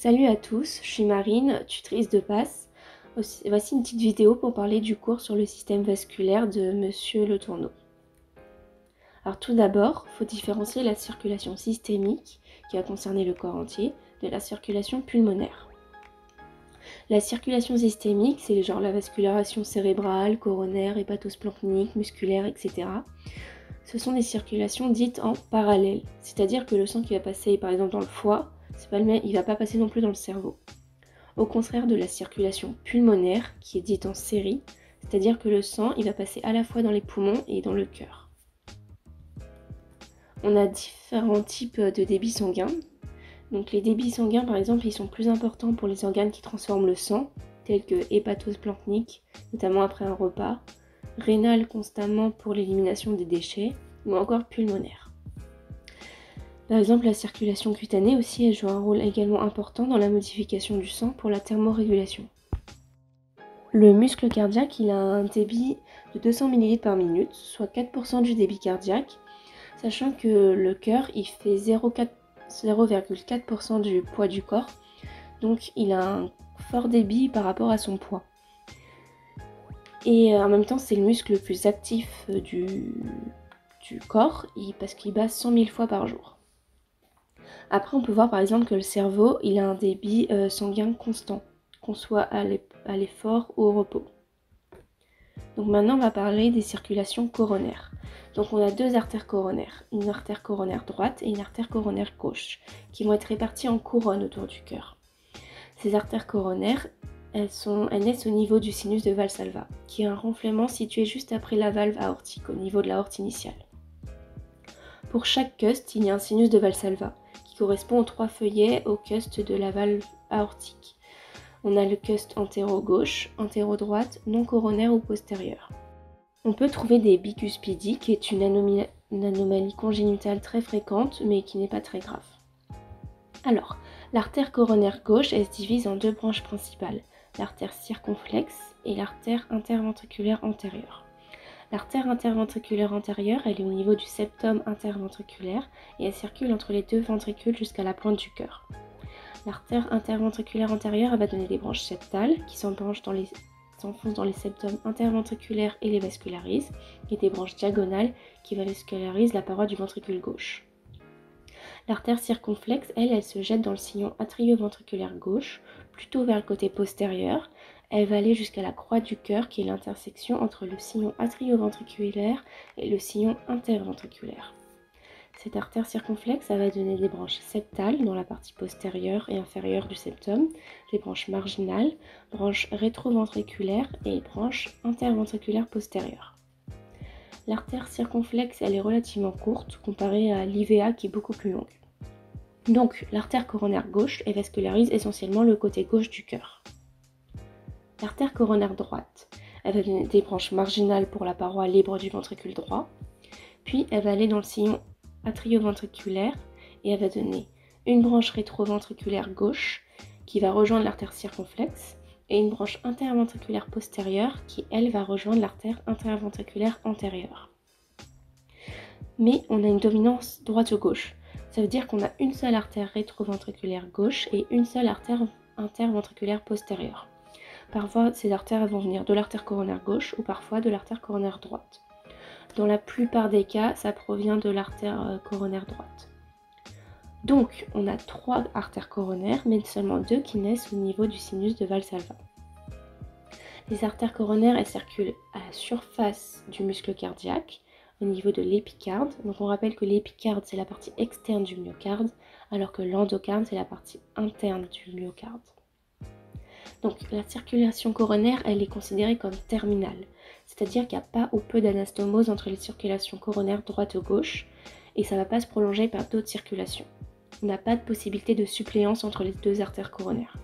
Salut à tous, je suis Marine, tutrice de PASS. Voici une petite vidéo pour parler du cours sur le système vasculaire de Monsieur Le Tourneau. Alors tout d'abord, il faut différencier la circulation systémique, qui va concerner le corps entier, de la circulation pulmonaire. La circulation systémique, c'est genre la vascularisation cérébrale, coronaire, hépatosplanchnique, musculaire, etc. Ce sont des circulations dites en parallèle, c'est-à-dire que le sang qui va passer par exemple dans le foie, il ne va pas passer non plus dans le cerveau. Au contraire de la circulation pulmonaire, qui est dite en série, c'est-à-dire que le sang il va passer à la fois dans les poumons et dans le cœur. On a différents types de débits sanguins. Donc les débits sanguins par exemple, ils sont plus importants pour les organes qui transforment le sang, tels que hépatosplanchnique, notamment après un repas, rénal constamment pour l'élimination des déchets, ou encore pulmonaire. Par exemple, la circulation cutanée aussi, elle joue un rôle également important dans la modification du sang pour la thermorégulation. Le muscle cardiaque, il a un débit de 200 ml par minute, soit 4% du débit cardiaque, sachant que le cœur, il fait 0,4% du poids du corps, donc il a un fort débit par rapport à son poids. Et en même temps, c'est le muscle le plus actif du corps, parce qu'il bat 100 000 fois par jour. Après, on peut voir par exemple que le cerveau, il a un débit sanguin constant, qu'on soit à l'effort ou au repos. Donc maintenant, on va parler des circulations coronaires. Donc on a deux artères coronaires, une artère coronaire droite et une artère coronaire gauche, qui vont être réparties en couronne autour du cœur. Ces artères coronaires, elles naissent au niveau du sinus de Valsalva, qui est un renflement situé juste après la valve aortique, au niveau de l'aorte initiale. Pour chaque cust, il y a un sinus de Valsalva, qui correspond aux 3 feuillets au cust de la valve aortique. On a le cust antéro-gauche, antéro-droite, non coronaire ou postérieur. On peut trouver des bicuspidies, qui est une anomalie congénitale très fréquente, mais qui n'est pas très grave. Alors, l'artère coronaire gauche, elle se divise en deux branches principales, l'artère circonflexe et l'artère interventriculaire antérieure. L'artère interventriculaire antérieure, elle est au niveau du septum interventriculaire et elle circule entre les deux ventricules jusqu'à la pointe du cœur. L'artère interventriculaire antérieure, elle va donner des branches septales qui s'enfoncent dans les septums interventriculaires et les vascularisent, et des branches diagonales qui vascularisent la paroi du ventricule gauche. L'artère circonflexe, elle se jette dans le sillon atrioventriculaire gauche, plutôt vers le côté postérieur. Elle va aller jusqu'à la croix du cœur, qui est l'intersection entre le sillon atrioventriculaire et le sillon interventriculaire. Cette artère circonflexe, ça va donner des branches septales dans la partie postérieure et inférieure du septum, des branches marginales, branches rétroventriculaires et branches interventriculaires postérieures. L'artère circonflexe, elle est relativement courte comparée à l'IVA qui est beaucoup plus longue. Donc, l'artère coronaire gauche, elle vascularise essentiellement le côté gauche du cœur. L'artère coronaire droite, elle va donner des branches marginales pour la paroi libre du ventricule droit, puis elle va aller dans le sillon atrioventriculaire et elle va donner une branche rétroventriculaire gauche qui va rejoindre l'artère circonflexe et une branche interventriculaire postérieure qui, elle, va rejoindre l'artère interventriculaire antérieure. Mais on a une dominance droite-gauche. Ça veut dire qu'on a une seule artère rétroventriculaire gauche et une seule artère interventriculaire postérieure. Parfois, ces artères vont venir de l'artère coronaire gauche ou parfois de l'artère coronaire droite. Dans la plupart des cas, ça provient de l'artère coronaire droite. Donc, on a 3 artères coronaires, mais seulement 2 qui naissent au niveau du sinus de Valsalva. Les artères coronaires, elles circulent à la surface du muscle cardiaque, au niveau de l'épicarde. Donc on rappelle que l'épicarde, c'est la partie externe du myocarde, alors que l'endocarde, c'est la partie interne du myocarde. Donc la circulation coronaire, elle est considérée comme terminale, c'est-à-dire qu'il n'y a pas ou peu d'anastomose entre les circulations coronaires droite-gauche, et ça ne va pas se prolonger par d'autres circulations. On n'a pas de possibilité de suppléance entre les deux artères coronaires.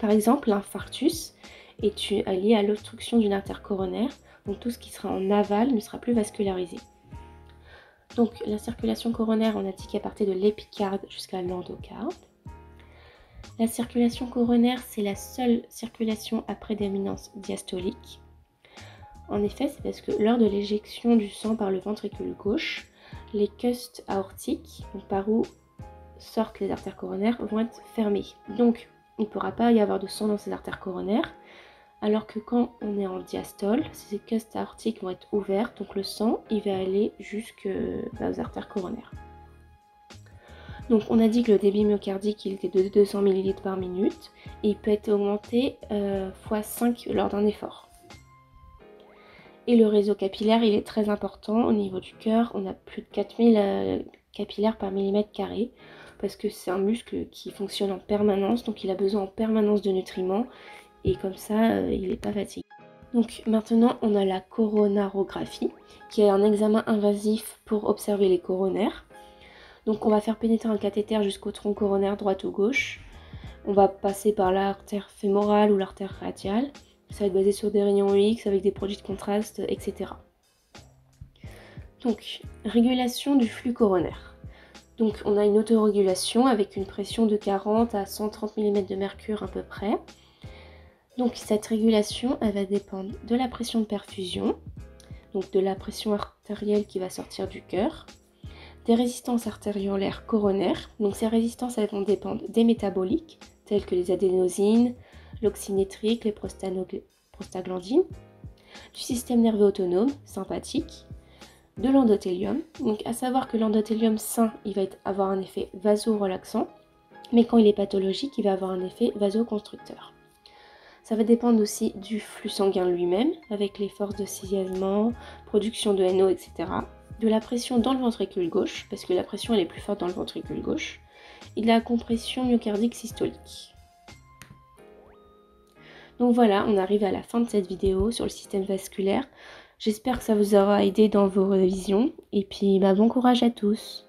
Par exemple, l'infarctus est lié à l'obstruction d'une artère coronaire, donc tout ce qui sera en aval ne sera plus vascularisé. Donc la circulation coronaire, on a dit qu'elle partait de l'épicarde jusqu'à l'endocarde. La circulation coronaire, c'est la seule circulation à prédominance diastolique. En effet, c'est parce que lors de l'éjection du sang par le ventricule gauche, les cusps aortiques, donc par où sortent, les artères coronaires vont être fermées. Donc, il ne pourra pas y avoir de sang dans ces artères coronaires. Alors que quand on est en diastole, ces costes aortiques vont être ouvertes, donc le sang, il va aller jusqu'aux artères coronaires. Donc on a dit que le débit myocardique, il était de 200 ml par minute, et il peut être augmenté x5 lors d'un effort. Et le réseau capillaire, il est très important au niveau du cœur. On a plus de 4000 capillaires par millimètre carré, parce que c'est un muscle qui fonctionne en permanence, donc il a besoin en permanence de nutriments, et comme ça, il n'est pas fatigué. Donc maintenant, on a la coronarographie, qui est un examen invasif pour observer les coronaires. Donc on va faire pénétrer un cathéter jusqu'au tronc coronaire droite ou gauche. On va passer par l'artère fémorale ou l'artère radiale. Ça va être basé sur des rayons X avec des produits de contraste, etc. Donc, régulation du flux coronaire. Donc on a une autorégulation avec une pression de 40 à 130 mm de mercure à peu près. Donc cette régulation, elle va dépendre de la pression de perfusion, donc de la pression artérielle qui va sortir du cœur, des résistances artériolaires coronaires. Donc ces résistances, elles vont dépendre des métaboliques, tels que les adénosines, l'oxynitrique, les prostaglandines, du système nerveux autonome, sympathique, de l'endothélium. Donc à savoir que l'endothélium sain, il va avoir un effet vasorelaxant, mais quand il est pathologique, il va avoir un effet vasoconstricteur. Ça va dépendre aussi du flux sanguin lui-même, avec les forces de cisaillement, production de NO, etc. De la pression dans le ventricule gauche, parce que la pression elle est plus forte dans le ventricule gauche, et de la compression myocardique systolique. Donc voilà, on arrive à la fin de cette vidéo sur le système vasculaire. J'espère que ça vous aura aidé dans vos révisions, et puis bon courage à tous.